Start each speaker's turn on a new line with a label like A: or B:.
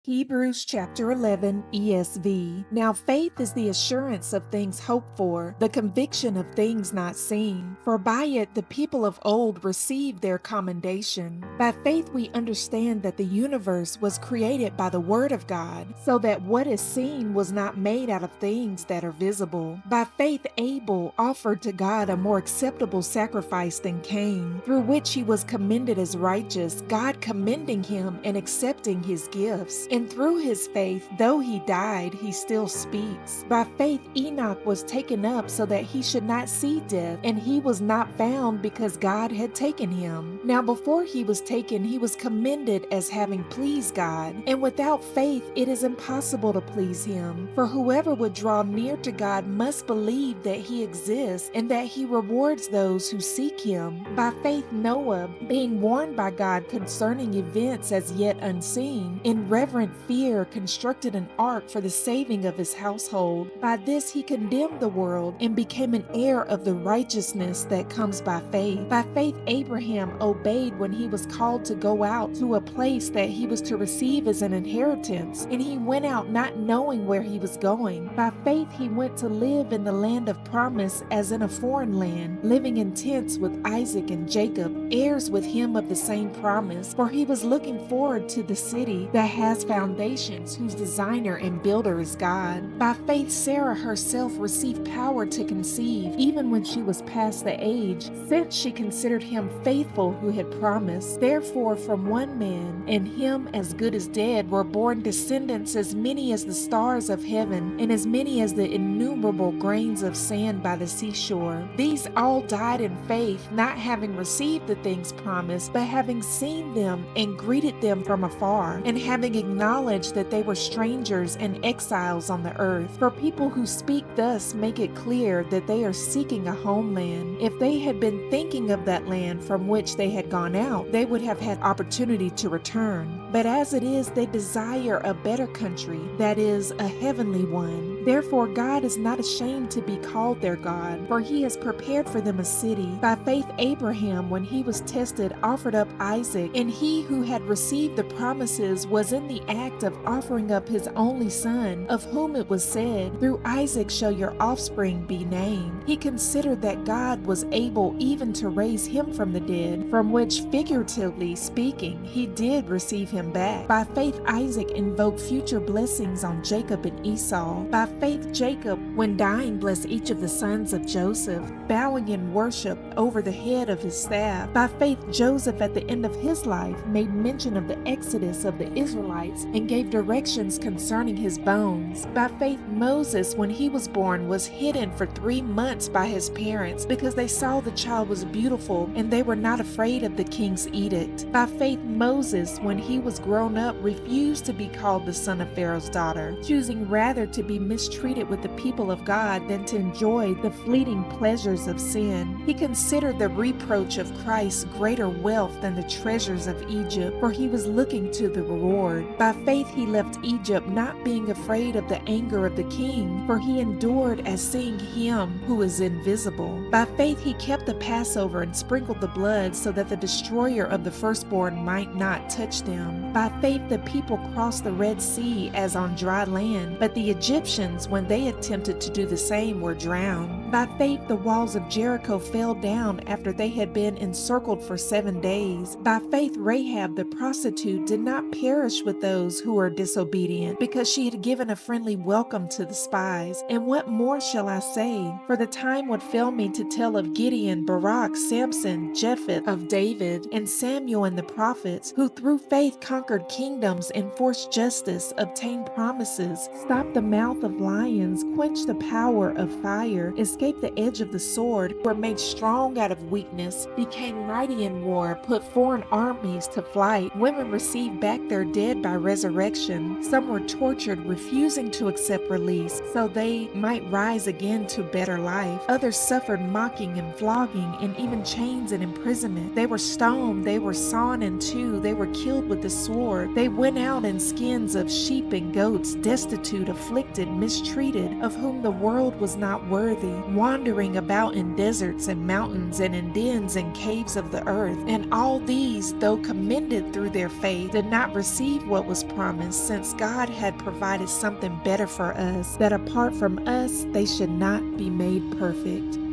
A: Hebrews chapter 11 ESV. Now faith is the assurance of things hoped for, the conviction of things not seen. For by it the people of old received their commendation. By faith we understand that the universe was created by the word of God, so that what is seen was not made out of things that are visible. By faith Abel offered to God a more acceptable sacrifice than Cain, through which he was commended as righteous, God commending him and accepting his gifts. And through his faith, though he died, he still speaks. By faith, Enoch was taken up so that he should not see death, and he was not found because God had taken him. Now before he was taken, he was commended as having pleased God. And without faith, it is impossible to please him. For whoever would draw near to God must believe that he exists, and that he rewards those who seek him. By faith, Noah, being warned by God concerning events as yet unseen, in reverent fear constructed an ark for the saving of his household. By this he condemned the world and became an heir of the righteousness that comes by faith. By faith Abraham obeyed when he was called to go out to a place that he was to receive as an inheritance, and he went out not knowing where he was going. By faith he went to live in the land of promise as in a foreign land, living in tents with Isaac and Jacob, heirs with him of the same promise, for he was looking forward to the city that has foundations, whose designer and builder is God. By faith Sarah herself received power to conceive, even when she was past the age, since she considered him faithful who had promised. Therefore from one man, and him as good as dead, were born descendants as many as the stars of heaven, and as many as the innumerable grains of sand by the seashore. These all died in faith, not having received the things promised, but having seen them and greeted them from afar, and having acknowledged that they were strangers and exiles on the earth. For people who speak thus make it clear that they are seeking a homeland. If they had been thinking of that land from which they had gone out, they would have had opportunity to return. But as it is, they desire a better country, that is, a heavenly one. Therefore God is not ashamed to be called their God, for he has prepared for them a city. By faith Abraham, when he was tested, offered up Isaac, and he who had received the promises was in the act of offering up his only son, of whom it was said, "Through Isaac shall your offspring be named." He considered that God was able even to raise him from the dead, from which, figuratively speaking, he did receive him back. By faith Isaac invoked future blessings on Jacob and Esau. By faith Jacob, when dying, blessed each of the sons of Joseph, bowing in worship over the head of his staff. By faith Joseph, at the end of his life, made mention of the exodus of the Israelites and gave directions concerning his bones. By faith Moses, when he was born, was hidden for 3 months by his parents, because they saw the child was beautiful, and they were not afraid of the king's edict. By faith Moses, when he was grown up, refused to be called the son of Pharaoh's daughter, choosing rather to be mistreated with the people of God than to enjoy the fleeting pleasures of sin. He considered the reproach of Christ greater wealth than the treasures of Egypt, for he was looking to the reward. By faith he left Egypt, not being afraid of the anger of the king, for he endured as seeing him who is invisible. By faith he kept the Passover and sprinkled the blood, so that the destroyer of the firstborn might not touch them. By faith the people crossed the Red Sea as on dry land, but the Egyptians, when they attempted to do the same, were drowned. By faith the walls of Jericho fell down after they had been encircled for 7 days. By faith Rahab the prostitute did not perish with those who were disobedient, because she had given a friendly welcome to the spies. And what more shall I say? For the time would fail me to tell of Gideon, Barak, Samson, Jephthah, of David, and Samuel and the prophets, who through faith conquered kingdoms, enforced justice, obtained promises, stopped the mouth of lions, quenched the power of fire, escaped the edge of the sword, were made strong out of weakness, became mighty in war, put foreign armies to flight. Women received back their dead by resurrection. Some were tortured, refusing to accept release, so they might rise again to better life. Others suffered mocking and flogging, and even chains and imprisonment. They were stoned, they were sawn in two, they were killed with the sword. They went out in skins of sheep and goats, destitute, afflicted, mistreated, of whom the world was not worthy. wandering about in deserts and mountains and in dens and caves of the earth. And all these, though commended through their faith, did not receive what was promised, since God had provided something better for us, that apart from us they should not be made perfect.